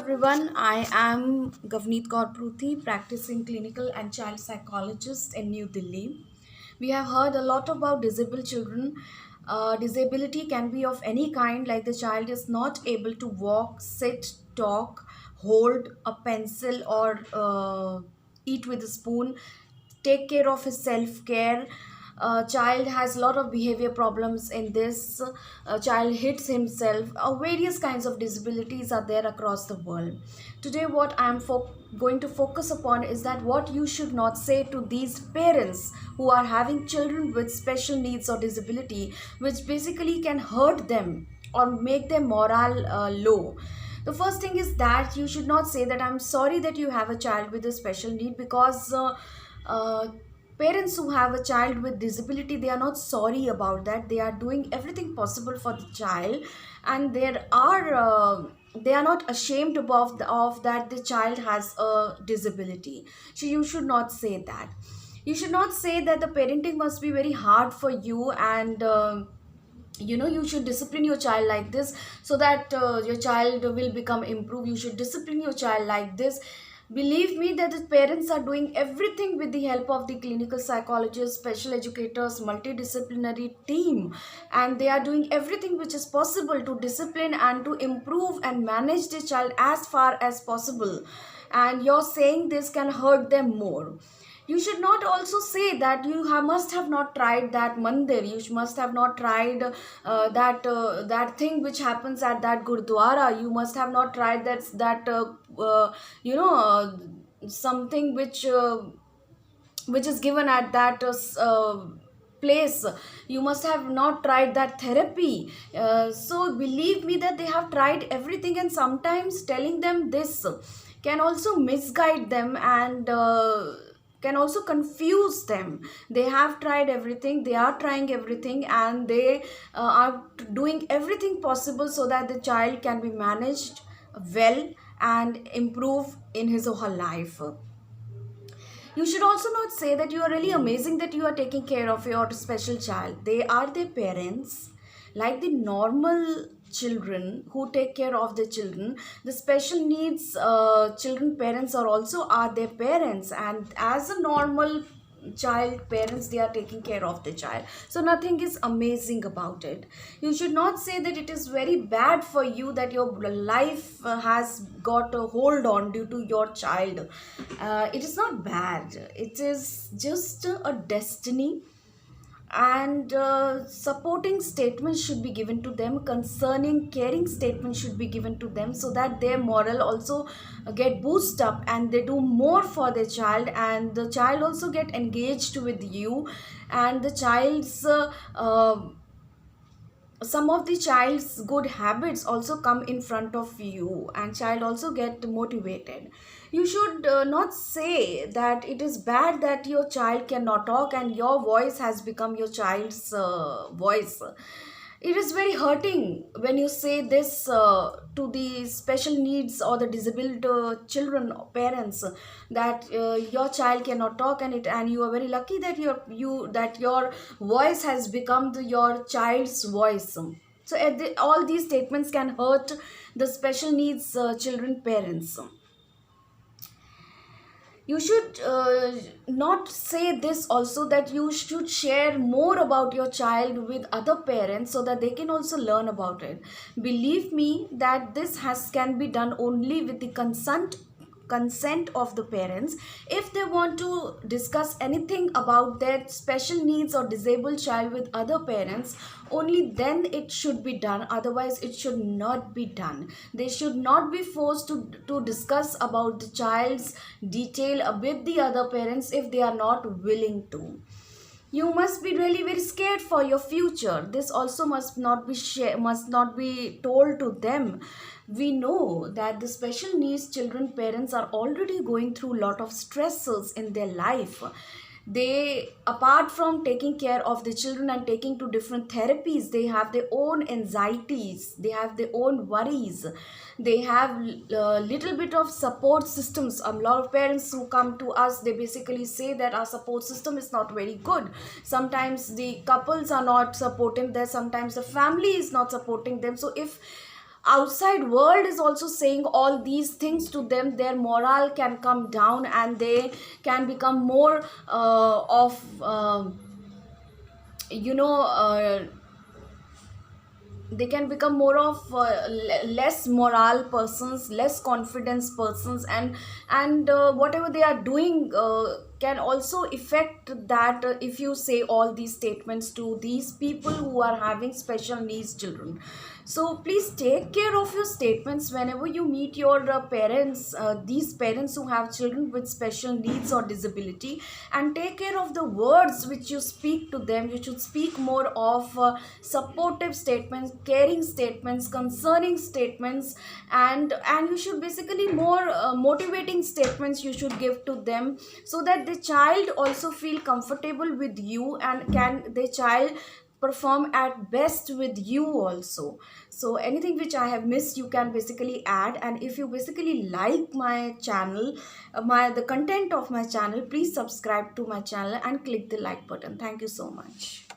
everyone. I am Gavneet Kaur Pruthi, practicing clinical and child psychologist in New Delhi. We have heard a lot about disabled children. Disability can be of any kind, like the child is not able to walk, sit, talk, hold a pencil, or eat with a spoon, take care of his self care. Child has a lot of behavior problems in this. Child hits himself. Various kinds of disabilities are there across the world. Today what I am going to focus upon is that what you should not say to these parents who are having children with special needs or disability, which basically can hurt them or make their morale low. The first thing is that you should not say that I'm sorry that you have a child with a special need, because uh, parents who have a child with disability, they are not sorry about that. They are doing everything possible for the child, and they are not ashamed of that the child has a disability. So you should not say that. You should not say that the parenting must be very hard for you, and you should discipline your child like this so that your child will become improved. You should discipline your child like this. Believe me that the parents are doing everything with the help of the clinical psychologists, special educators, multidisciplinary team, and they are doing everything which is possible to discipline and to improve and manage the child as far as possible. And you're saying this can hurt them more. You should not also say that must have not tried that mandir. You must have not tried that thing which happens at that gurdwara. You must have not tried you know uh, something which is given at that place. You must have not tried that therapy. So believe me that they have tried everything, and sometimes telling them this can also misguide them, and can also confuse them. They have tried everything, they are trying everything, and they are doing everything possible so that the child can be managed well and improve in his or her life. You should also not say that you are really amazing that you are taking care of your special child. They are their parents, like the normal children who take care of their children. The special needs children parents are their parents, and as a normal child parents, they are taking care of the child. So nothing is amazing about it. You should not say that it is very bad for you that your life has got a hold on due to your child. It is not bad, it is just a destiny. And supporting statements should be given to them, concerning caring statements should be given to them, so that their moral also get boosted up and they do more for their child, and the child also get engaged with you, and the child's some of the child's good habits also come in front of you, and child also get motivated. You should not say that it is bad that your child cannot talk and your voice has become your child's voice. It is very hurting when you say this to the special needs or the disabled children parents, that your child cannot talk, and you are very lucky that your voice has become your child's voice. So all these statements can hurt the special needs children parents. You should not say this also, that you should share more about your child with other parents so that they can also learn about it. Believe me that this has can be done only with the consent of the parents. If they want to discuss anything about their special needs or disabled child with other parents, only then it should be done. Otherwise it should not be done. They should not be forced to discuss about the child's detail with the other parents if they are not willing to. You must be really very scared for your future. This also must not be told to them. We know that the special needs children parents are already going through a lot of stresses in their life. They, apart from taking care of the children and taking to different therapies, they have their own anxieties, they have their own worries, they have little bit of support systems. A lot of parents who come to us, they basically say that our support system is not very good. Sometimes the couples are not supporting them, sometimes the family is not supporting them. So if outside world is also saying all these things to them, their morale can come down and they can become more of you know they can become more of less moral persons, less confidence persons, and whatever they are doing can also affect that, if you say all these statements to these people who are having special needs children. So please take care of your statements whenever you meet your parents, these parents who have children with special needs or disability, and take care of the words which you speak to them. You should speak more of supportive statements, caring statements, concerning statements, and you should basically more motivating statements you should give to them, so that the child also feel comfortable with you, and can the child perform at best with you also. So anything which I have missed you can basically add, and if you basically like my channel, my the content of my channel, please subscribe to my channel and click the like button. Thank you so much.